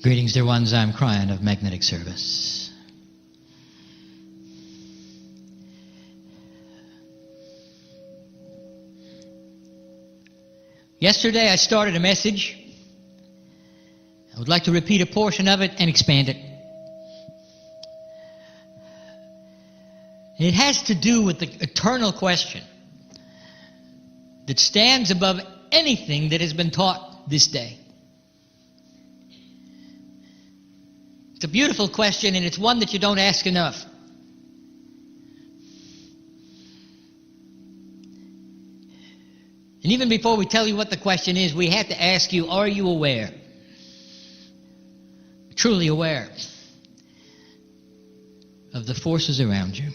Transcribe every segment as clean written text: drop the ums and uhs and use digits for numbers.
Greetings, dear ones. I'm Kryon of Magnetic Service. Yesterday I started a message. I would like to repeat a portion of it and expand it. It has to do with the eternal question that stands above anything that has been taught this day. It's a beautiful question, and it's one that you don't ask enough. And even before we tell you what the question is, we have to ask you, are you aware? Truly aware of the forces around you?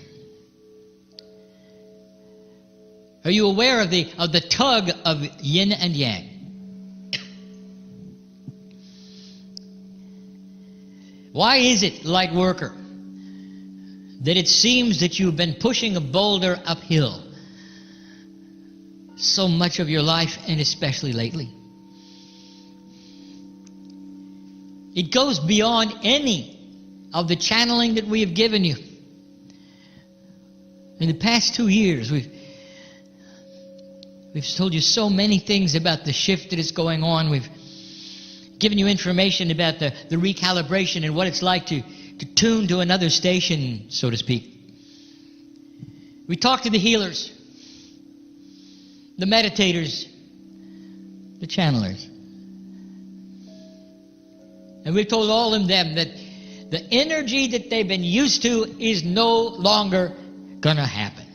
Are you aware of the tug of yin and yang? Why is it, light worker, that it seems that you've been pushing a boulder uphill so much of your life, and especially lately? It goes beyond any of the channeling that we have given you. In the past 2 years, we've told you so many things about the shift that is going on. We've given you information about the recalibration and what it's like to tune to another station, so to speak. We talked to the healers, the meditators, the channelers. And we've told all of them that the energy that they've been used to is no longer going to happen.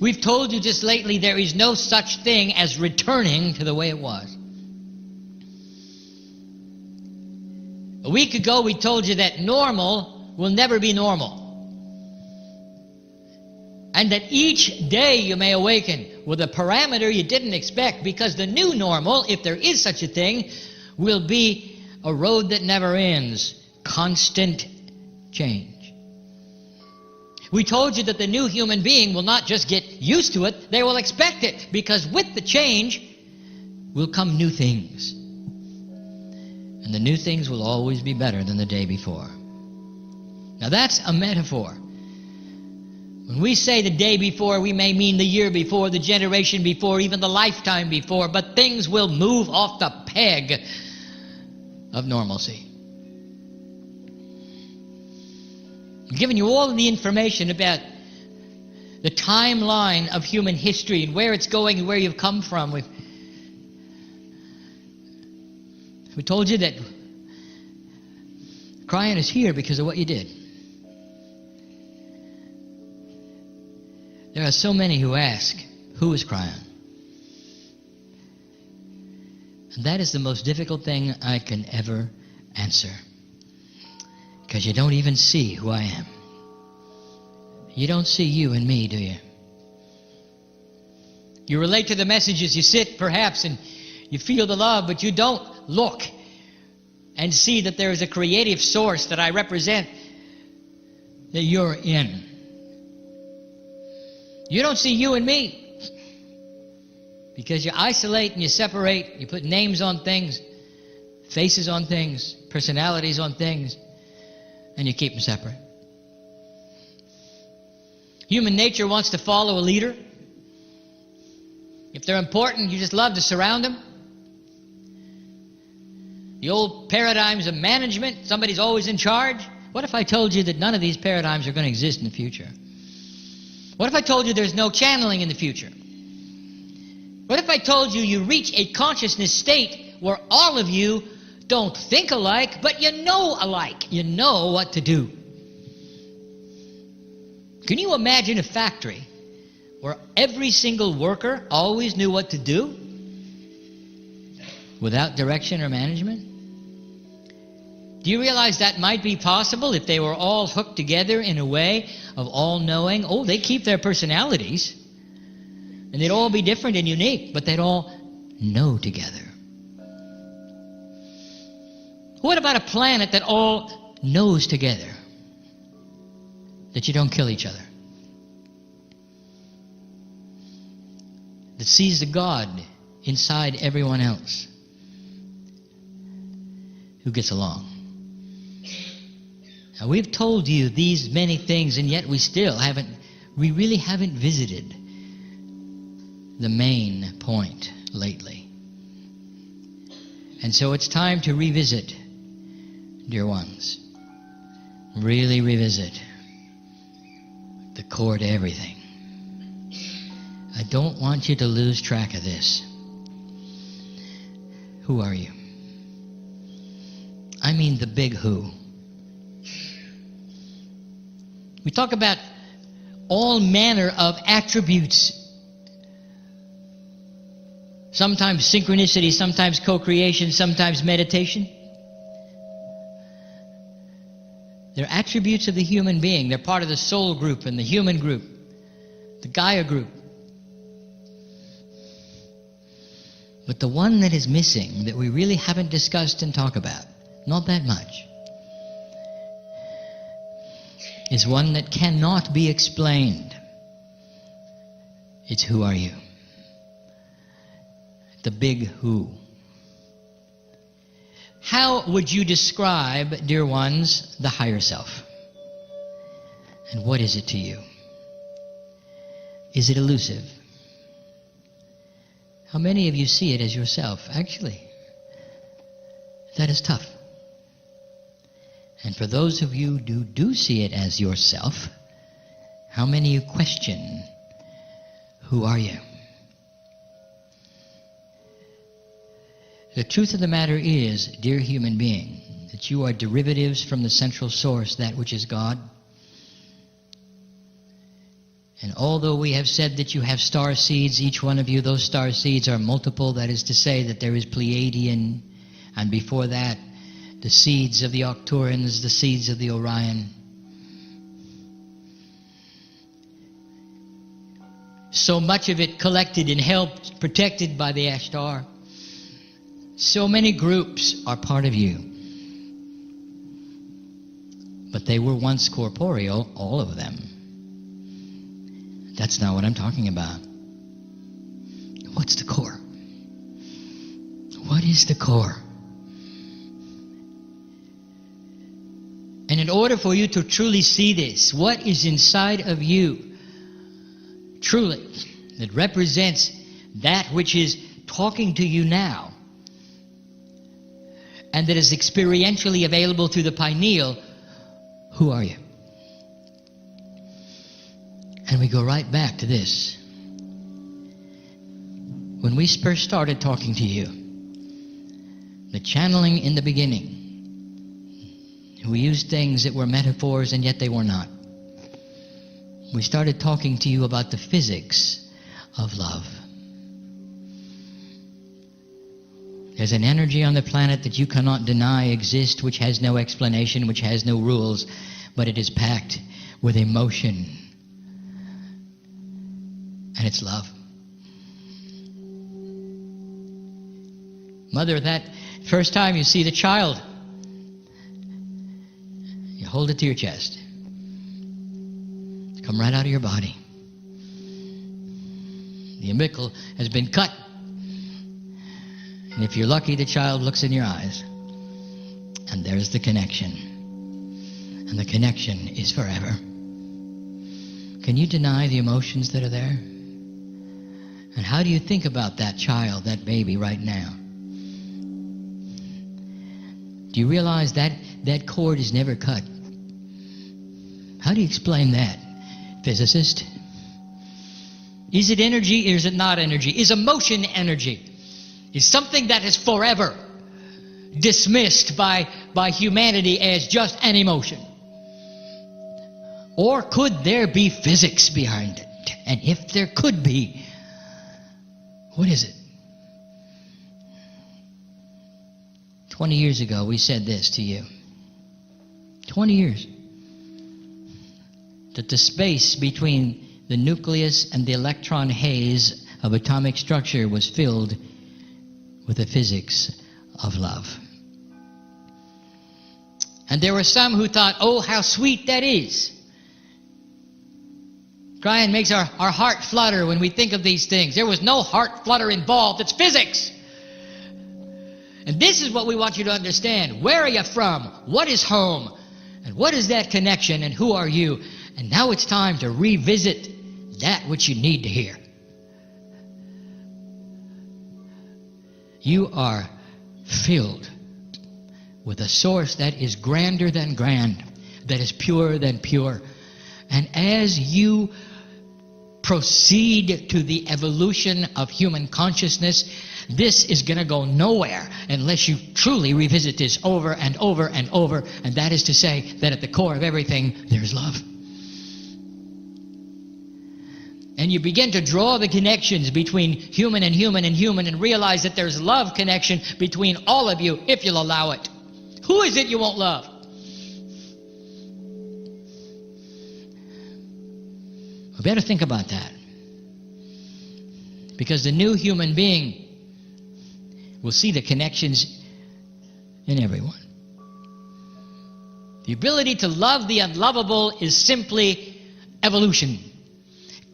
We've told you just lately there is no such thing as returning to the way it was. A week ago we told you that normal will never be normal. And that each day you may awaken with a parameter you didn't expect, because the new normal, if there is such a thing, will be a road that never ends. Constant change. We told you that the new human being will not just get used to it, they will expect it, because with the change will come new things. And the new things will always be better than the day before. Now that's a metaphor. When we say the day before, we may mean the year before, the generation before, even the lifetime before, but things will move off the peg of normalcy. I'm giving you all of the information about the timeline of human history and where it's going and where you've come from. We told you that Kryon is here because of what you did. There are so many who ask, who is Kryon? And that is the most difficult thing I can ever answer, because you don't even see who I am. You don't see you and me, do you? You relate to the messages, you sit perhaps and you feel the love, but you don't look and see that there is a creative source that I represent that you're in. You don't see you and me because you isolate and you separate, you put names on things, faces on things, personalities on things, and you keep them separate. Human nature wants to follow a leader. If they're important, you just love to surround them. The old paradigms of management, somebody's always in charge. What if I told you that none of these paradigms are going to exist in the future? What if I told you there's no channeling in the future? What if I told you you reach a consciousness state where all of you don't think alike, but you know alike? You know what to do. Can you imagine a factory where every single worker always knew what to do without direction or management? Do you realize that might be possible if they were all hooked together in a way of all-knowing? Oh, they keep their personalities, and they'd all be different and unique, but they'd all know together. What about a planet that all knows together, that you don't kill each other, that sees the God inside everyone else, who gets along. Now, we've told you these many things, and yet we really haven't visited the main point lately. And so it's time to revisit, dear ones. Really revisit the core to everything. I don't want you to lose track of this. Who are you? I mean the big who. We talk about all manner of attributes. Sometimes synchronicity, sometimes co-creation, sometimes meditation. They're attributes of the human being. They're part of the soul group and the human group, the Gaia group. But the one that is missing, that we really haven't discussed and talked about, not that much, is one that cannot be explained. It's who are you? The big who. How would you describe, dear ones, the higher self? And what is it to you? Is it elusive? How many of you see it as yourself? Actually, that is tough. And for those of you who do see it as yourself, how many of you question, who are you? The truth of the matter is, dear human being, that you are derivatives from the central source, that which is God. And although we have said that you have star seeds, each one of you, those star seeds are multiple. That is to say that there is Pleiadian, and before that, the seeds of the Arcturians, the seeds of the Orion. So much of it collected and held, protected by the Ashtar. So many groups are part of you. But they were once corporeal, all of them. That's not what I'm talking about. What's the core? What is the core? And in order for you to truly see this, what is inside of you, truly, that represents that which is talking to you now, and that is experientially available through the pineal, who are you? And we go right back to this. When we first started talking to you, the channeling in the beginning, we used things that were metaphors and yet they were not. We started talking to you about the physics of love. There's an energy on the planet that you cannot deny exists, which has no explanation, which has no rules, but it is packed with emotion. And it's love. Mother, that first time you see the child, you hold it to your chest. It's come right out of your body. The umbilical has been cut. And if you're lucky, the child looks in your eyes. And there's the connection. And the connection is forever. Can you deny the emotions that are there? And how do you think about that child, that baby right now? Do you realize that that cord is never cut? How do you explain that, physicist? Is it energy or is it not energy? Is emotion energy? Is something that is forever dismissed by humanity as just an emotion? Or could there be physics behind it? And if there could be, what is it? 20 years ago, we said this to you. 20 years. That the space between the nucleus and the electron haze of atomic structure was filled with the physics of love. And there were some who thought, oh, how sweet that is. Kryon makes our heart flutter when we think of these things. There was no heart flutter involved. It's physics. And this is what we want you to understand. Where are you from? What is home? And what is that connection? And who are you? And now it's time to revisit that which you need to hear. You are filled with a source that is grander than grand, that is purer than pure. And as you proceed to the evolution of human consciousness, this is going to go nowhere unless you truly revisit this over and over and over. And that is to say that at the core of everything, there's love. And you begin to draw the connections between human and human and human and realize that there's love connection between all of you if you'll allow it. Who is it you won't love? We better think about that. Because the new human being will see the connections in everyone. The ability to love the unlovable is simply evolution.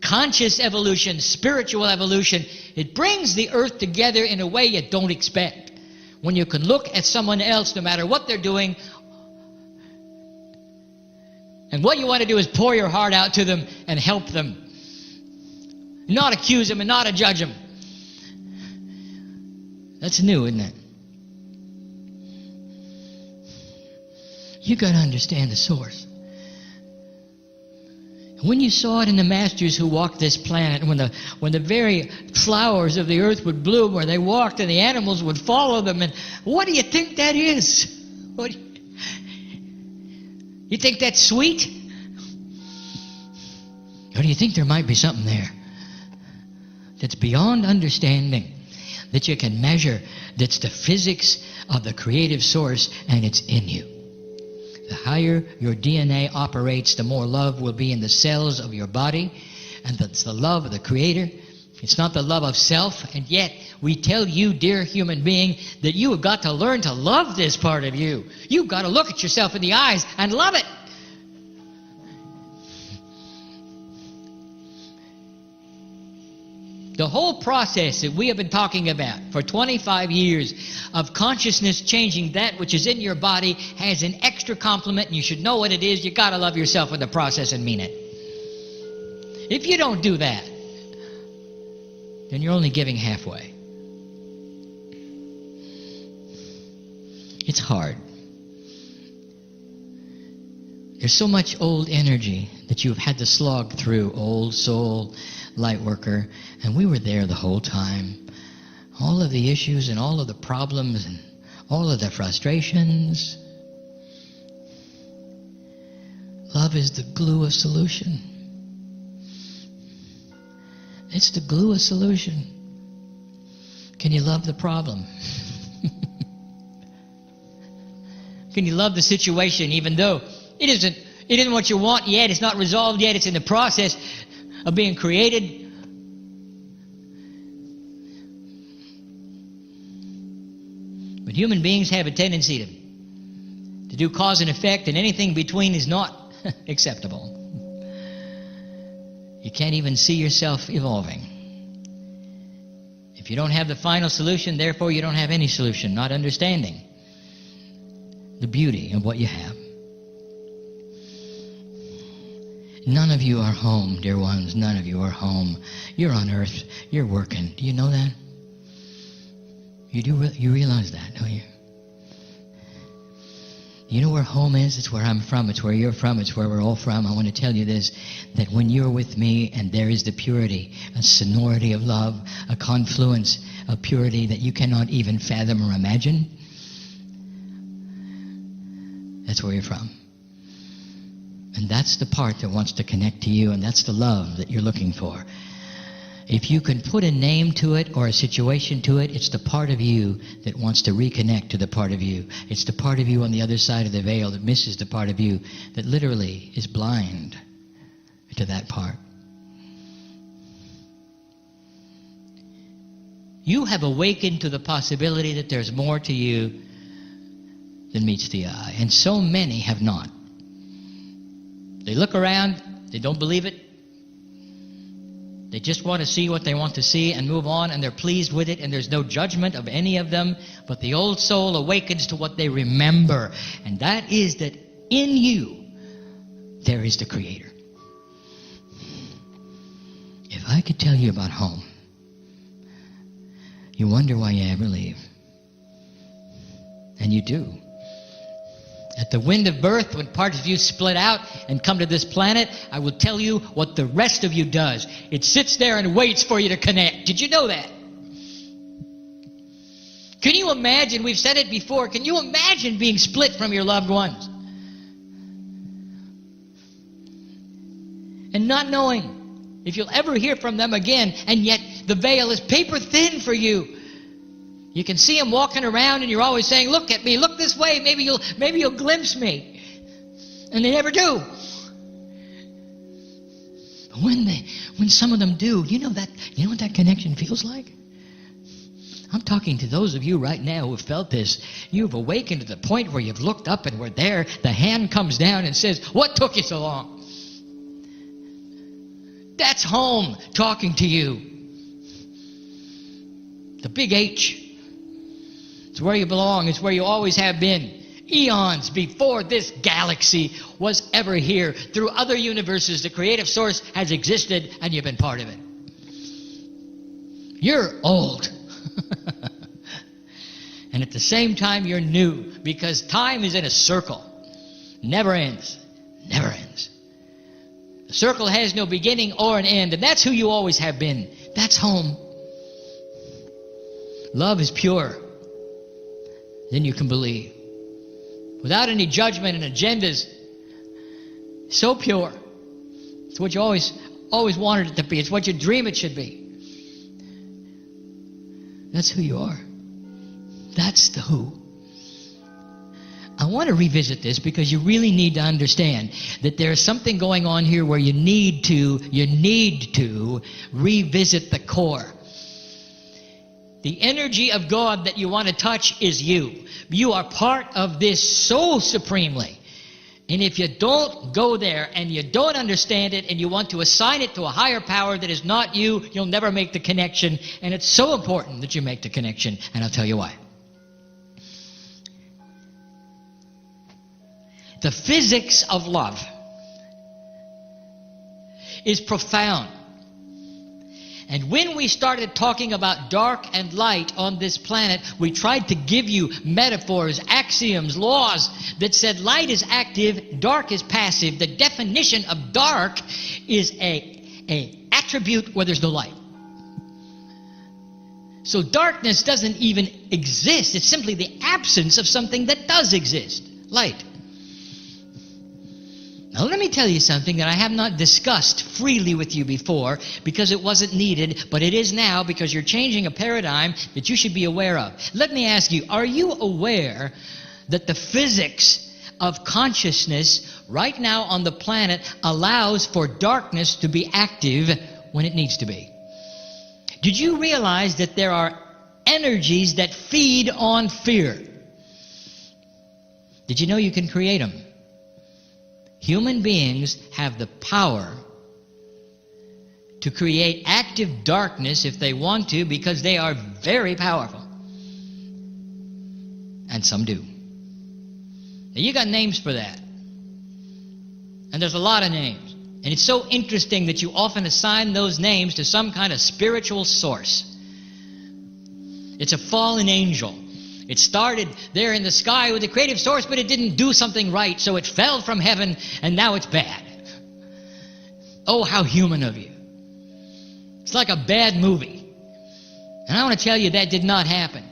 Conscious evolution, spiritual evolution. It brings the earth together in a way you don't expect. When you can look at someone else, no matter what they're doing, and what you want to do is pour your heart out to them and help them. Not accuse them and not judge them. That's new, isn't it? You got to understand the source. When you saw it in the masters who walked this planet, when the very flowers of the earth would bloom where they walked and the animals would follow them, and what do you think that is? You think that's sweet? Or do you think there might be something there that's beyond understanding, that you can measure, that's the physics of the creative source, and it's in you? The higher your DNA operates, the more love will be in the cells of your body, and that's the love of the Creator. It's not the love of self, and yet we tell you, dear human being, that you have got to learn to love this part of you. You've got to look at yourself in the eyes and love it. The whole process that we have been talking about for 25 years of consciousness changing that which is in your body has an extra complement, and you should know what it is. You've got to love yourself in the process and mean it. If you don't do that, then you're only giving halfway. It's hard. There's so much old energy that you've had to slog through, old soul, light worker, and we were there the whole time. All of the issues and all of the problems and all of the frustrations. Love is the glue of solution. It's the glue of solution. Can you love the problem? Can you love the situation even though it isn't what you want yet, it's not resolved yet, it's in the process of being created? But human beings have a tendency to do cause and effect, and anything between is not acceptable. You can't even see yourself evolving. If you don't have the final solution, therefore you don't have any solution, not understanding the beauty of what you have. None of you are home, dear ones. None of you are home. You're on earth. You're working. Do you know that? You realize that, don't you? You know where home is? It's where I'm from. It's where you're from. It's where we're all from. I want to tell you this, that when you're with me and there is the purity, a sonority of love, a confluence of purity that you cannot even fathom or imagine, that's where you're from. And that's the part that wants to connect to you, and that's the love that you're looking for. If you can put a name to it or a situation to it, it's the part of you that wants to reconnect to the part of you. It's the part of you on the other side of the veil that misses the part of you that literally is blind to that part. You have awakened to the possibility that there's more to you than meets the eye, and so many have not. They look around, they don't believe it. They just want to see what they want to see and move on, and they're pleased with it, and there's no judgment of any of them. But the old soul awakens to what they remember, and that is that in you there is the Creator. If I could tell you about home, you wonder why you ever leave. And you do. At the wind of birth, when parts of you split out and come to this planet, I will tell you what the rest of you does. It sits there and waits for you to connect. Did you know that? Can you imagine, we've said it before, can you imagine being split from your loved ones? And not knowing if you'll ever hear from them again, and yet the veil is paper thin for you. You can see them walking around, and you're always saying, look at me, look this way, maybe you'll glimpse me. And they never do. But when some of them do, you know what that connection feels like? I'm talking to those of you right now who have felt this. You've awakened to the point where you've looked up and we're there. The hand comes down and says, what took you so long? That's home talking to you. The big H. It's where you belong. It's where you always have been. Eons before this galaxy was ever here. Through other universes, the creative source has existed, and you've been part of it. You're old. And at the same time, you're new, because time is in a circle. Never ends. Never ends. The circle has no beginning or an end, and that's who you always have been. That's home. Love is pure. Then you can believe. Without any judgment and agendas. So pure. It's what you always wanted it to be. It's what you dream it should be. That's who you are. That's the who. I want to revisit this because you really need to understand that there's something going on here where you need to revisit the core. The energy of God that you want to touch is you. You are part of this so supremely. And if you don't go there and you don't understand it and you want to assign it to a higher power that is not you, you'll never make the connection. And it's so important that you make the connection. And I'll tell you why. The physics of love is profound. And when we started talking about dark and light on this planet, we tried to give you metaphors, axioms, laws that said light is active, dark is passive. The definition of dark is a attribute where there's no light. So darkness doesn't even exist. It's simply the absence of something that does exist, light. Now let me tell you something that I have not discussed freely with you before because it wasn't needed, but it is now because you're changing a paradigm that you should be aware of. Let me ask you, are you aware that the physics of consciousness right now on the planet allows for darkness to be active when it needs to be? Did you realize that there are energies that feed on fear? Did you know you can create them? Human beings have the power to create active darkness if they want to because they are very powerful. And some do. Now you got names for that. And there's a lot of names. And it's so interesting that you often assign those names to some kind of spiritual source. It's a fallen angel. It started there in the sky with the creative source, but it didn't do something right, so it fell from heaven, and now it's bad. Oh, how human of you. It's like a bad movie. And I want to tell you that did not happen.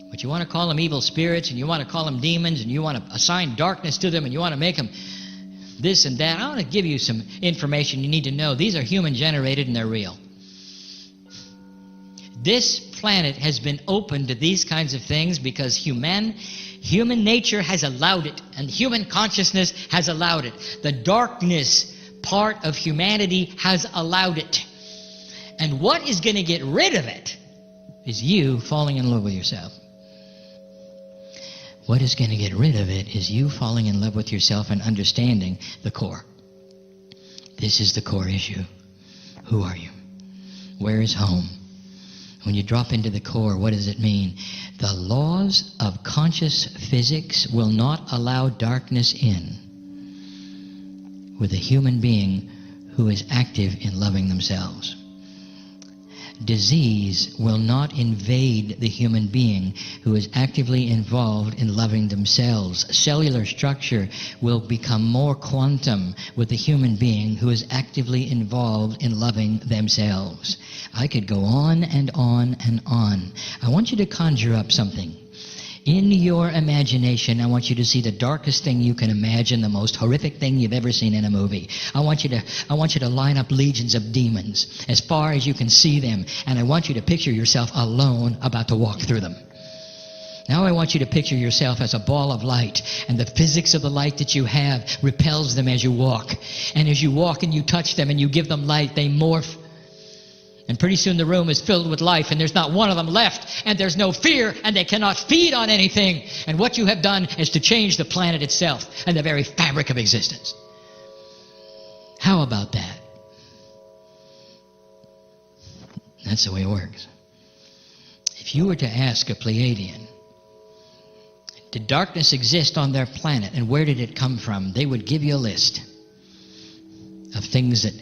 But you want to call them evil spirits, and you want to call them demons, and you want to assign darkness to them, and you want to make them this and that. I want to give you some information you need to know. These are human-generated, and they're real. This planet has been open to these kinds of things because human nature has allowed it, and human consciousness has allowed it. The darkness part of humanity has allowed it. And what is going to get rid of it is you falling in love with yourself. What is going to get rid of it is you falling in love with yourself and understanding the core. This is the core issue. Who are you? Where is home? When you drop into the core, what does it mean? The laws of conscious physics will not allow darkness in with a human being who is active in loving themselves. Disease will not invade the human being who is actively involved in loving themselves. Cellular structure will become more quantum with the human being who is actively involved in loving themselves. I could go on and on and on. I want you to conjure up something. In your imagination, I want you to see the darkest thing you can imagine, the most horrific thing you've ever seen in a movie. I want you to line up legions of demons as far as you can see them, and I want you to picture yourself alone about to walk through them. Now I want you to picture yourself as a ball of light, and the physics of the light that you have repels them as you walk. And as you walk and you touch them and you give them light, they morph. And pretty soon the room is filled with life, and there's not one of them left, and there's no fear, and they cannot feed on anything. And what you have done is to change the planet itself and the very fabric of existence. How about that? That's the way it works. If you were to ask a Pleiadian, did darkness exist on their planet, and where did it come from? They would give you a list of things that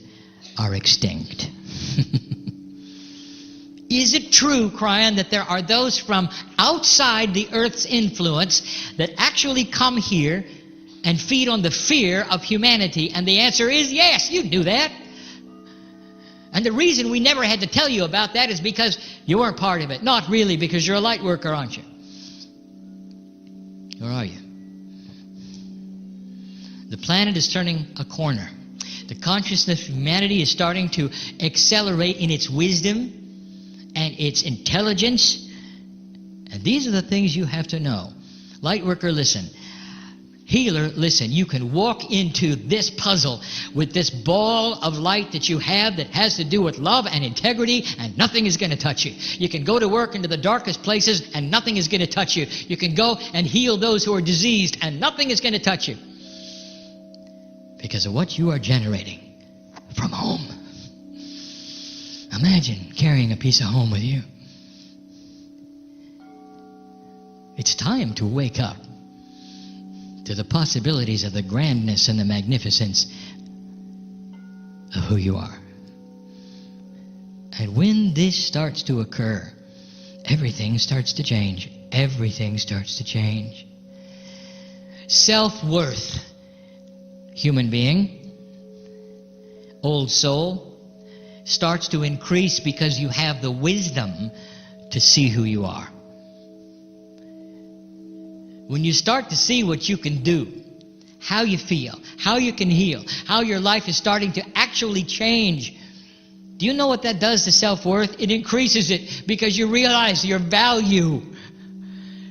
are extinct. Is it true, Kryon, that there are those from outside the Earth's influence that actually come here and feed on the fear of humanity? And the answer is yes, you knew that. And the reason we never had to tell you about that is because you weren't part of it. Not really, because you're a light worker, aren't you? Or are you? The planet is turning a corner. The consciousness of humanity is starting to accelerate in its wisdom and its intelligence. And these are the things you have to know. Light worker, listen. Healer, listen. You can walk into this puzzle with this ball of light that you have that has to do with love and integrity, and nothing is going to touch you. You can go to work into the darkest places, and nothing is going to touch you. You can go and heal those who are diseased, and nothing is going to touch you, because of what you are generating from home. Imagine carrying a piece of home with you. It's time to wake up to the possibilities of the grandness and the magnificence of who you are. And when this starts to occur, everything starts to change. Everything starts to change. Self-worth, human being, old soul, starts to increase because you have the wisdom to see who you are. When you start to see what you can do, how you feel, how you can heal, how your life is starting to actually change, do you know what that does to self-worth? It increases it because you realize your value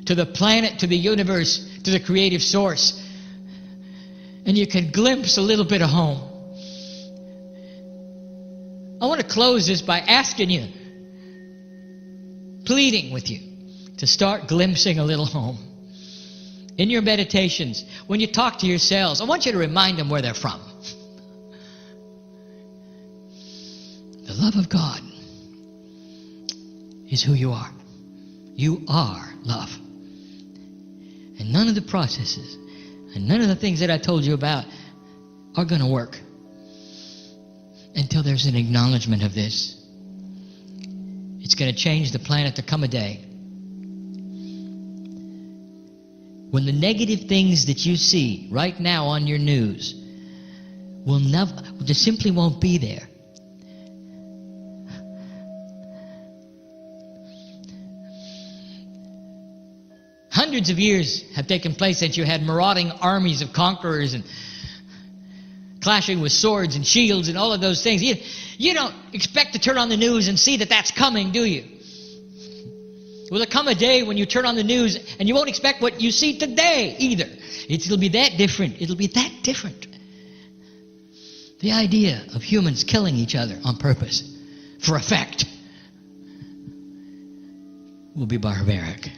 to the planet, to the universe, to the creative source. And you can glimpse a little bit of home. I want to close this by asking you, pleading with you, to start glimpsing a little home. In your meditations, when you talk to yourselves, I want you to remind them where they're from. The love of God is who you are. You are love. And none of the processes and none of the things that I told you about are going to work until there's an acknowledgement of this. It's going to change the planet. To come a day when the negative things that you see right now on your news will never, just simply won't be there. Hundreds of years have taken place since you had marauding armies of conquerors and clashing with swords and shields and all of those things. You don't expect to turn on the news and see that that's coming, do you? Will there come a day when you turn on the news and you won't expect what you see today either? It'll be that different. It'll be that different. The idea of humans killing each other on purpose for effect will be barbaric.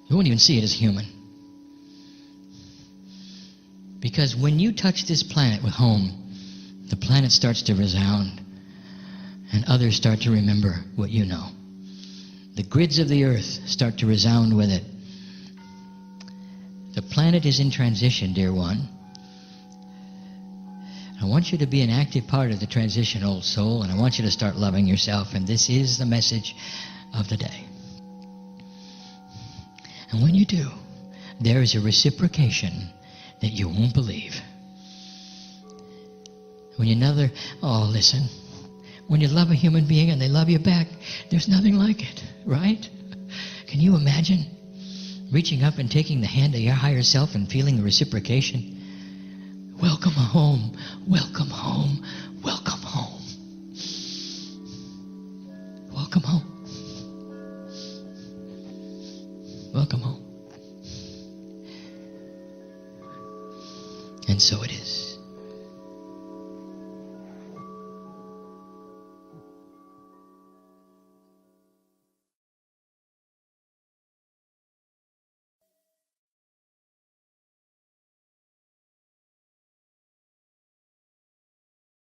You won't even see it as human, Because when you touch this planet with home, the planet starts to resound, and others start to remember what you know. The grids of the earth start to resound with it. The planet is in transition, dear one. I want you to be an active part of the transition, old soul, and I want you to start loving yourself, and this is the message of the day. And when you do, there is a reciprocation that you won't believe. When listen, when you love a human being and they love you back, there's nothing like it, right? Can you imagine reaching up and taking the hand of your higher self and feeling the reciprocation? Welcome home, welcome home, welcome home. Welcome home. Welcome home. And so it is.